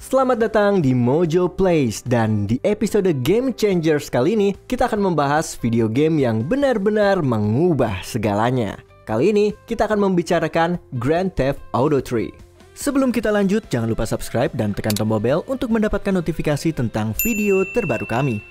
Selamat datang di Mojo Plays, dan di episode Game Changers kali ini kita akan membahas video game yang benar-benar mengubah segalanya. Kali ini kita akan membicarakan Grand Theft Auto 3. Sebelum kita lanjut, jangan lupa subscribe dan tekan tombol bel untuk mendapatkan notifikasi tentang video terbaru kami.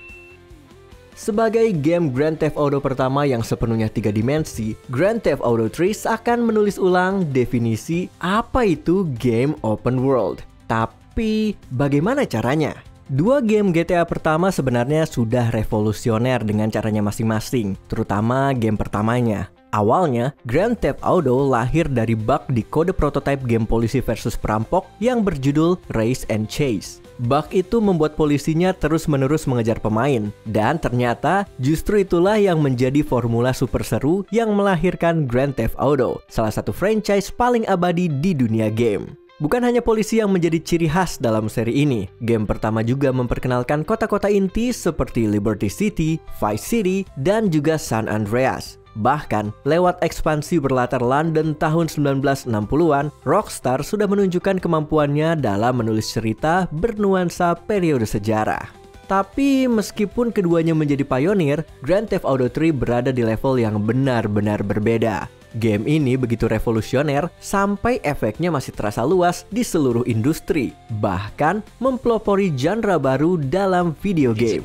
Sebagai game Grand Theft Auto pertama yang sepenuhnya 3 dimensi, Grand Theft Auto 3 akan menulis ulang definisi apa itu game open world. Tapi bagaimana caranya? Dua game GTA pertama sebenarnya sudah revolusioner dengan caranya masing-masing, terutama game pertamanya. Awalnya, Grand Theft Auto lahir dari bug di kode prototipe game polisi versus perampok yang berjudul Race and Chase. Bug itu membuat polisinya terus-menerus mengejar pemain, dan ternyata justru itulah yang menjadi formula super seru yang melahirkan Grand Theft Auto, salah satu franchise paling abadi di dunia game. Bukan hanya polisi yang menjadi ciri khas dalam seri ini, game pertama juga memperkenalkan kota-kota inti seperti Liberty City, Vice City, dan juga San Andreas. Bahkan, lewat ekspansi berlatar London tahun 1960-an, Rockstar sudah menunjukkan kemampuannya dalam menulis cerita bernuansa periode sejarah. Tapi meskipun keduanya menjadi pionir, Grand Theft Auto 3 berada di level yang benar-benar berbeda. Game ini begitu revolusioner sampai efeknya masih terasa luas di seluruh industri, bahkan mempelopori genre baru dalam video game.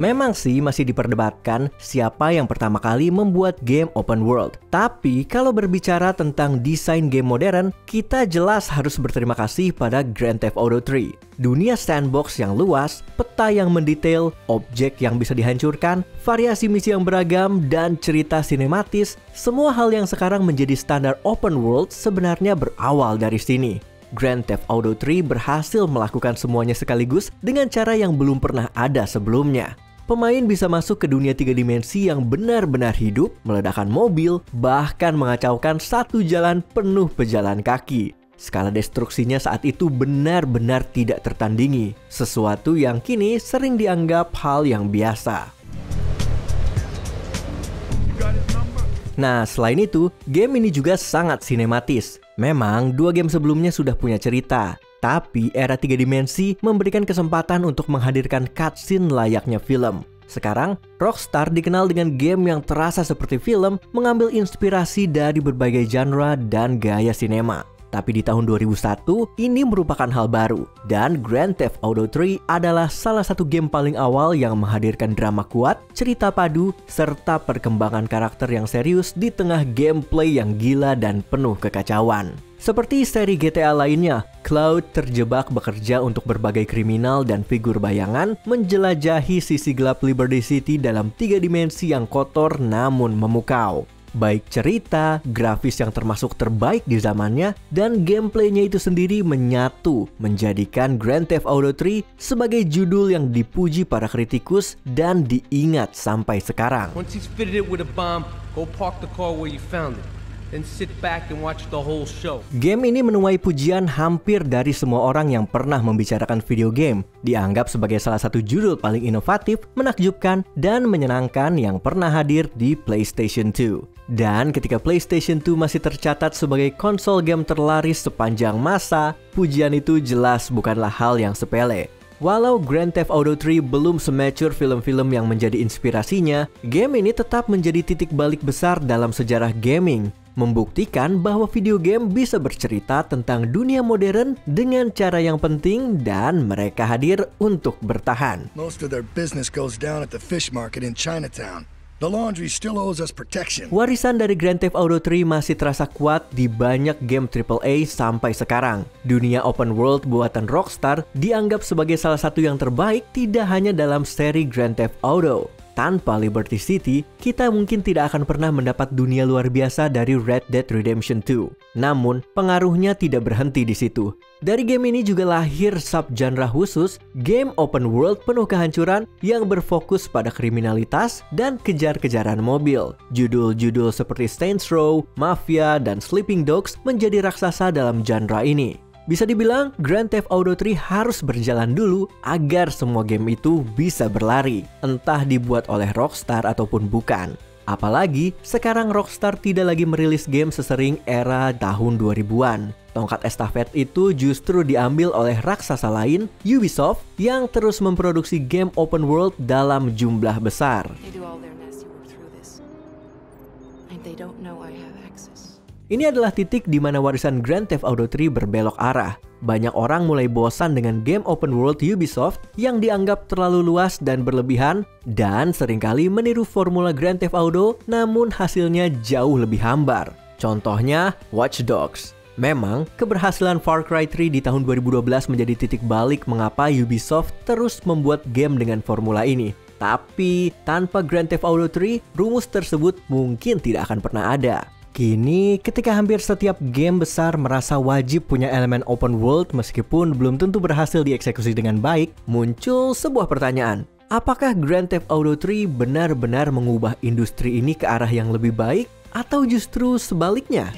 Memang sih masih diperdebatkan siapa yang pertama kali membuat game open world. Tapi kalau berbicara tentang desain game modern, kita jelas harus berterima kasih pada Grand Theft Auto 3. Dunia sandbox yang luas, peta yang mendetail, objek yang bisa dihancurkan, variasi misi yang beragam, dan cerita sinematis, semua hal yang sekarang menjadi standar open world sebenarnya berawal dari sini. Grand Theft Auto 3 berhasil melakukan semuanya sekaligus dengan cara yang belum pernah ada sebelumnya. Pemain bisa masuk ke dunia 3 dimensi yang benar-benar hidup, meledakkan mobil, bahkan mengacaukan satu jalan penuh pejalan kaki. Skala destruksinya saat itu benar-benar tidak tertandingi, sesuatu yang kini sering dianggap hal yang biasa. Nah, selain itu, game ini juga sangat sinematis. Memang, dua game sebelumnya sudah punya cerita, tapi era 3 dimensi memberikan kesempatan untuk menghadirkan cutscene layaknya film. Sekarang, Rockstar dikenal dengan game yang terasa seperti film, mengambil inspirasi dari berbagai genre dan gaya sinema. Tapi di tahun 2001, ini merupakan hal baru, dan Grand Theft Auto 3 adalah salah satu game paling awal yang menghadirkan drama kuat, cerita padu, serta perkembangan karakter yang serius di tengah gameplay yang gila dan penuh kekacauan. Seperti seri GTA lainnya, Cloud terjebak bekerja untuk berbagai kriminal dan figur bayangan menjelajahi sisi gelap Liberty City dalam 3 dimensi yang kotor namun memukau. Baik cerita, grafis yang termasuk terbaik di zamannya, dan gameplaynya itu sendiri menyatu menjadikan Grand Theft Auto 3 sebagai judul yang dipuji para kritikus dan diingat sampai sekarang. Game ini menuai pujian hampir dari semua orang yang pernah membicarakan video game. Dianggap sebagai salah satu judul paling inovatif, menakjubkan, dan menyenangkan yang pernah hadir di PlayStation 2. Dan ketika PlayStation 2 masih tercatat sebagai konsol game terlaris sepanjang masa, pujian itu jelas bukanlah hal yang sepele. Walau Grand Theft Auto 3 belum semature film-film yang menjadi inspirasinya, game ini tetap menjadi titik balik besar dalam sejarah gaming, membuktikan bahwa video game bisa bercerita tentang dunia modern dengan cara yang penting dan mereka hadir untuk bertahan. Most of their business goes down at the fish market in Chinatown. The laundry still owes us protection. Warisan dari Grand Theft Auto 3 masih terasa kuat di banyak game AAA sampai sekarang. Dunia open world buatan Rockstar dianggap sebagai salah satu yang terbaik tidak hanya dalam seri Grand Theft Auto. Tanpa Liberty City, kita mungkin tidak akan pernah mendapat dunia luar biasa dari Red Dead Redemption 2. Namun, pengaruhnya tidak berhenti di situ. Dari game ini juga lahir subgenre khusus, game open world penuh kehancuran yang berfokus pada kriminalitas dan kejar-kejaran mobil. Judul-judul seperti Saints Row, Mafia, dan Sleeping Dogs menjadi raksasa dalam genre ini. Bisa dibilang, Grand Theft Auto 3 harus berjalan dulu agar semua game itu bisa berlari, entah dibuat oleh Rockstar ataupun bukan. Apalagi sekarang Rockstar tidak lagi merilis game sesering era tahun 2000-an. Tongkat estafet itu justru diambil oleh raksasa lain, Ubisoft, yang terus memproduksi game open world dalam jumlah besar. Ini adalah titik di mana warisan Grand Theft Auto 3 berbelok arah. Banyak orang mulai bosan dengan game open world Ubisoft yang dianggap terlalu luas dan berlebihan, dan seringkali meniru formula Grand Theft Auto, namun hasilnya jauh lebih hambar. Contohnya Watch Dogs. Memang, keberhasilan Far Cry 3 di tahun 2012 menjadi titik balik mengapa Ubisoft terus membuat game dengan formula ini. Tapi, tanpa Grand Theft Auto 3, rumus tersebut mungkin tidak akan pernah ada. Kini, ketika hampir setiap game besar merasa wajib punya elemen open world meskipun belum tentu berhasil dieksekusi dengan baik, muncul sebuah pertanyaan. Apakah Grand Theft Auto 3 benar-benar mengubah industri ini ke arah yang lebih baik? Atau justru sebaliknya?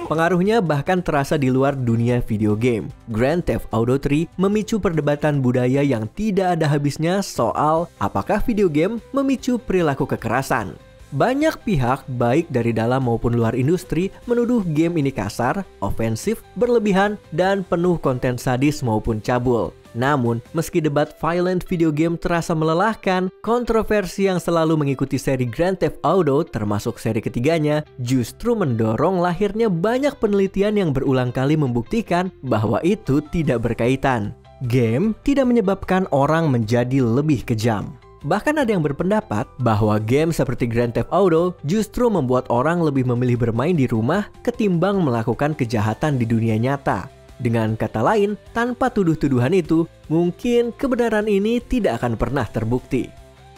Pengaruhnya bahkan terasa di luar dunia video game. Grand Theft Auto 3 memicu perdebatan budaya yang tidak ada habisnya soal apakah video game memicu perilaku kekerasan. Banyak pihak, baik dari dalam maupun luar industri, menuduh game ini kasar, ofensif, berlebihan, dan penuh konten sadis maupun cabul. Namun, meski debat violent video game terasa melelahkan, kontroversi yang selalu mengikuti seri Grand Theft Auto, termasuk seri ketiganya, justru mendorong lahirnya banyak penelitian yang berulang kali membuktikan bahwa itu tidak berkaitan. Game tidak menyebabkan orang menjadi lebih kejam. Bahkan ada yang berpendapat bahwa game seperti Grand Theft Auto justru membuat orang lebih memilih bermain di rumah ketimbang melakukan kejahatan di dunia nyata. Dengan kata lain, tanpa tuduh-tuduhan itu, mungkin kebenaran ini tidak akan pernah terbukti.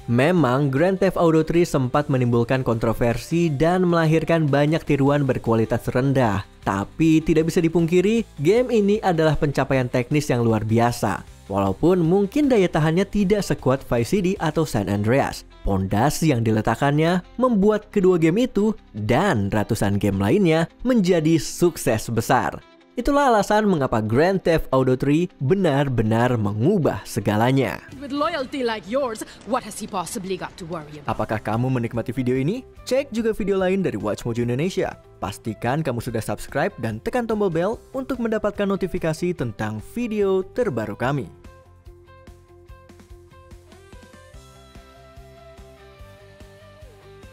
Memang Grand Theft Auto 3 sempat menimbulkan kontroversi dan melahirkan banyak tiruan berkualitas rendah. Tapi tidak bisa dipungkiri, game ini adalah pencapaian teknis yang luar biasa. Walaupun mungkin daya tahannya tidak sekuat Vice City atau San Andreas, pondasi yang diletakkannya membuat kedua game itu dan ratusan game lainnya menjadi sukses besar. Itulah alasan mengapa Grand Theft Auto 3 benar-benar mengubah segalanya. Apakah kamu menikmati video ini? Cek juga video lain dari Watch Mojo Indonesia. Pastikan kamu sudah subscribe dan tekan tombol bel untuk mendapatkan notifikasi tentang video terbaru kami.